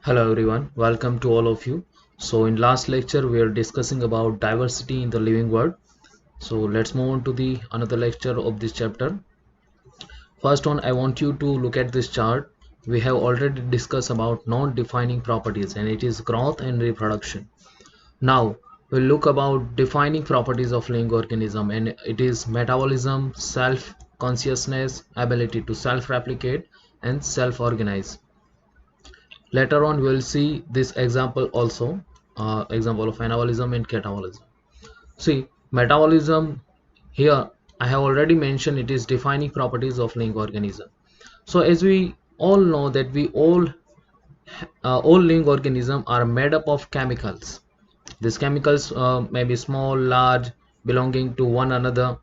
Hello everyone, welcome to all of you. So in last lecture we are discussing about diversity in the living world. So let's move on to the another lecture of this chapter. First one, I want you to look at this chart. We have already discussed about non-defining properties, and it is growth and reproduction. Now we'll look about defining properties of living organism, and it is metabolism, self-consciousness, ability to self-replicate and self-organize. Later on we will see this example also, example of anabolism and catabolism. See, metabolism, here I have already mentioned, it is defining properties of living organism. So as we all know that we all living organisms are made up of chemicals. These chemicals may be small, large, belonging to one another,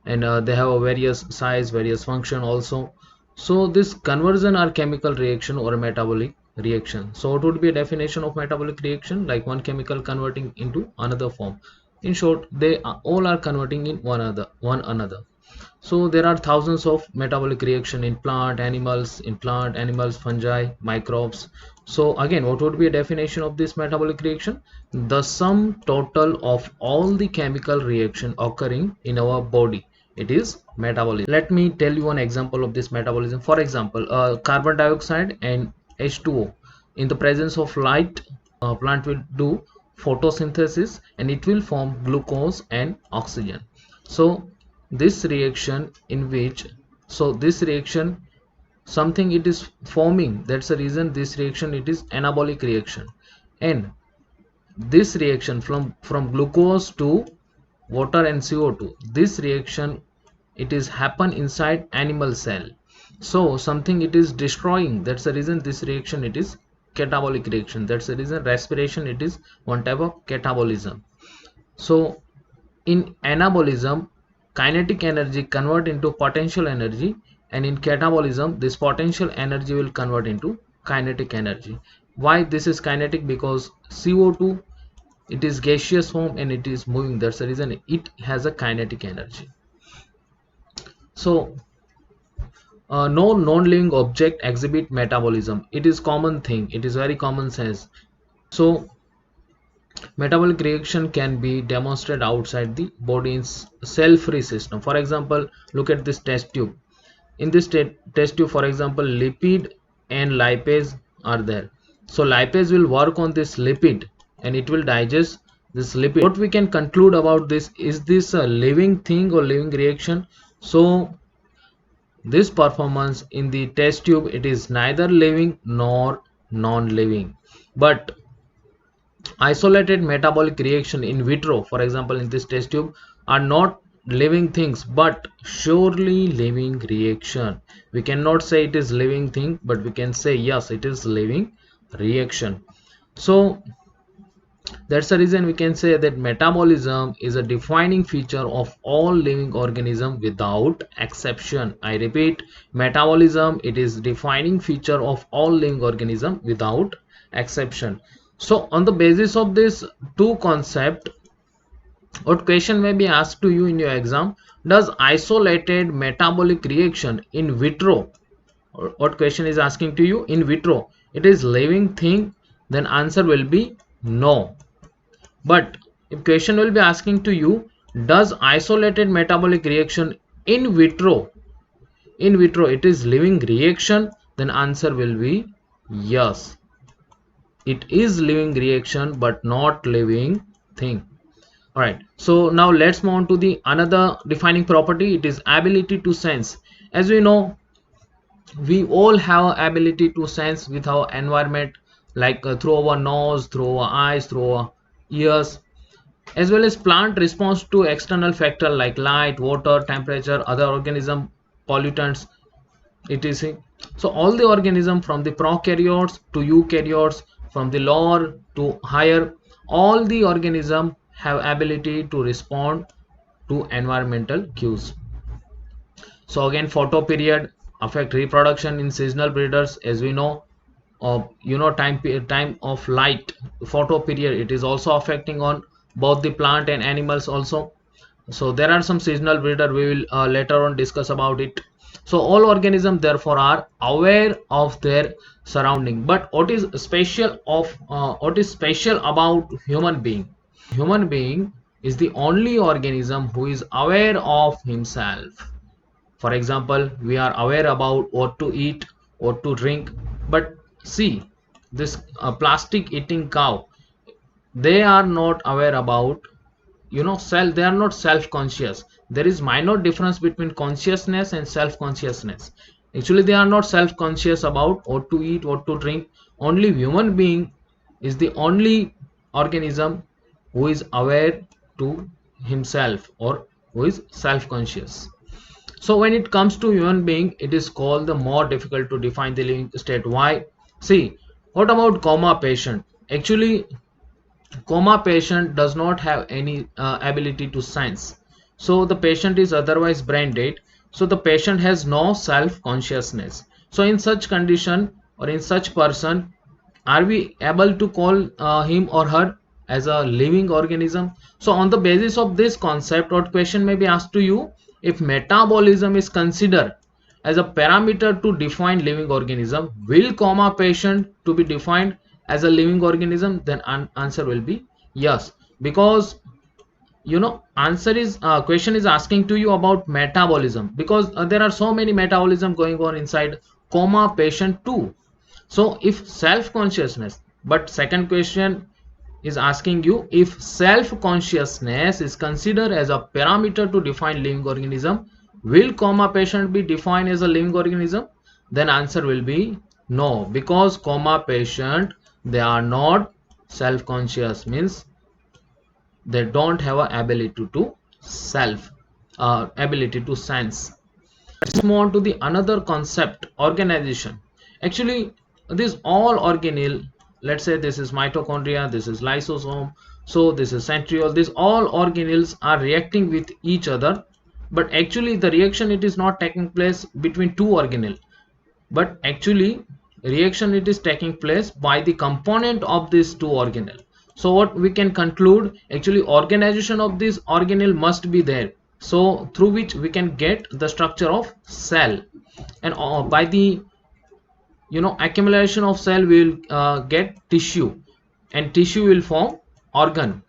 and they have a various size, various function also. So this conversion are chemical reaction or metabolic reaction. So it would be a definition of metabolic reaction, like one chemical converting into another form. In short, they all are converting in one another. So there are thousands of metabolic reaction in plant animals, fungi, microbes. So again, what would be a definition of this metabolic reaction? The sum total of all the chemical reaction occurring in our body, it is metabolism. Let me tell you one example of this metabolism. For example, carbon dioxide and H2O in the presence of light, plant will do photosynthesis and it will form glucose and oxygen. So this reaction in which, so this reaction, something it is forming, that's the reason this reaction it is anabolic reaction. And this reaction from glucose to water and CO2, this reaction it is happen inside animal cell. So something it is destroying, that's the reason this reaction it is catabolic reaction. That's the reason respiration it is one type of catabolism. So in anabolism, kinetic energy convert into potential energy, and in catabolism this potential energy will convert into kinetic energy. Why this is kinetic? Because CO2 it is gaseous form and it is moving, that's the reason it has a kinetic energy. So no non-living object exhibit metabolism. It is common thing, it is very common sense. So metabolic reaction can be demonstrated outside the body's cell-free system. For example, look at this test tube. In this test tube, for example, lipid and lipase are there. So lipase will work on this lipid and it will digest this lipid. What we can conclude about this, is this a living thing or living reaction? So this performance in the test tube, it is neither living nor non-living. But isolated metabolic reaction in vitro, for example in this test tube, are not living things but surely living reaction. We cannot say it is living thing, but we can say yes, it is living reaction. So that's the reason we can say that metabolism is a defining feature of all living organism without exception. I repeat, metabolism, it is defining feature of all living organism without exception. So on the basis of this two concept, what question may be asked to you in your exam? Does isolated metabolic reaction in vitro, or what question is asking to you, in vitro it is living thing? Then answer will be no. But if question will be asking to you, does isolated metabolic reaction in vitro it is living reaction, then answer will be yes, it is living reaction but not living thing. All right, so now let's move on to the another defining property. It is ability to sense. As we know, we all have ability to sense with our environment, like through our nose, through our eyes, through our ears, as well as plant response to external factor like light, water, temperature, other organism, pollutants, etc. So all the organism from the prokaryotes to eukaryotes, from the lower to higher, all the organism have ability to respond to environmental cues. So again, photo period affect reproduction in seasonal breeders. As we know, time of light, photo period, it is also affecting on both the plant and animals also. So there are some seasonal breeder, we will later on discuss about it. So all organisms therefore are aware of their surrounding. But what is special about human being? Human being is the only organism who is aware of himself. For example, we are aware about what to eat, what to drink, but see, this plastic eating cow, they are not aware about, self. They are not self conscious. There is minor difference between consciousness and self consciousness. Actually, they are not self conscious about what to eat, what to drink. Only human being is the only organism who is aware to himself, or who is self conscious. So when it comes to human being, it is called the more difficult to define the living state. Why? See, what about coma patient? Actually, coma patient does not have any ability to sense. So the patient is otherwise brain dead. So the patient has no self consciousness. So in such condition, or in such person, are we able to call him or her as a living organism? So on the basis of this concept, what question may be asked to you: if metabolism is considered as a parameter to define living organism, will coma patient to be defined as a living organism? Then answer will be yes, because answer is question is asking to you about metabolism, because there are so many metabolism going on inside coma patient too. So if self consciousness, but second question is asking you if self consciousness is considered as a parameter to define living organism, will coma patient be defined as a living organism? Then answer will be no, because coma patient, they are not self conscious, means they don't have a ability to self ability to sense. Let's move on to the another concept, organization. Actually, this all organelle, let's say this is mitochondria, this is lysosome, so this is centriole, these all organelles are reacting with each other, but actually the reaction, it is not taking place between two organelles, but actually reaction, it is taking place by the component of these two organelle. So what we can conclude, actually organization of this organelle must be there, so through which we can get the structure of cell, and by the accumulation of cell we will get tissue, and tissue will form organ.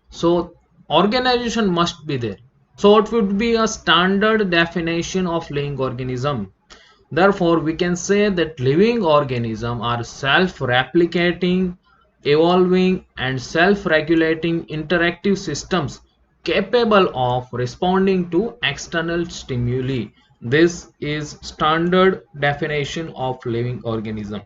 So organization must be there. So what would be a standard definition of living organism? Therefore, we can say that living organisms are self-replicating, evolving, and self-regulating interactive systems capable of responding to external stimuli. This is standard definition of living organism.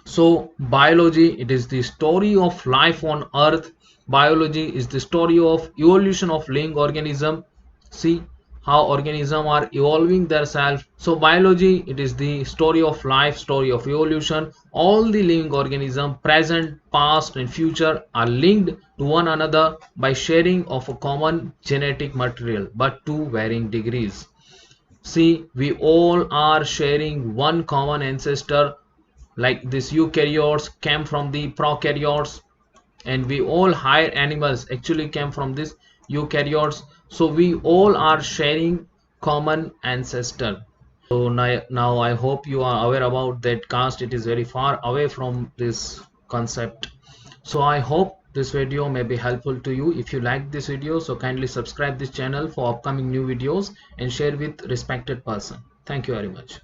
So biology, it is the story of life on earth. Biology is the story of evolution of living organism. See how organisms are evolving themselves. So biology, it is the story of life, story of evolution. All the living organisms, present, past and future, are linked to one another by sharing of a common genetic material, but to varying degrees. See, we all are sharing one common ancestor, like this eukaryotes came from the prokaryotes, and we all higher animals actually came from this eukaryotes. So we all are sharing common ancestor. So now I hope you are aware about that caste, it is very far away from this concept. So I hope this video may be helpful to you. If you like this video, so kindly subscribe this channel for upcoming new videos and share with respected person. Thank you very much.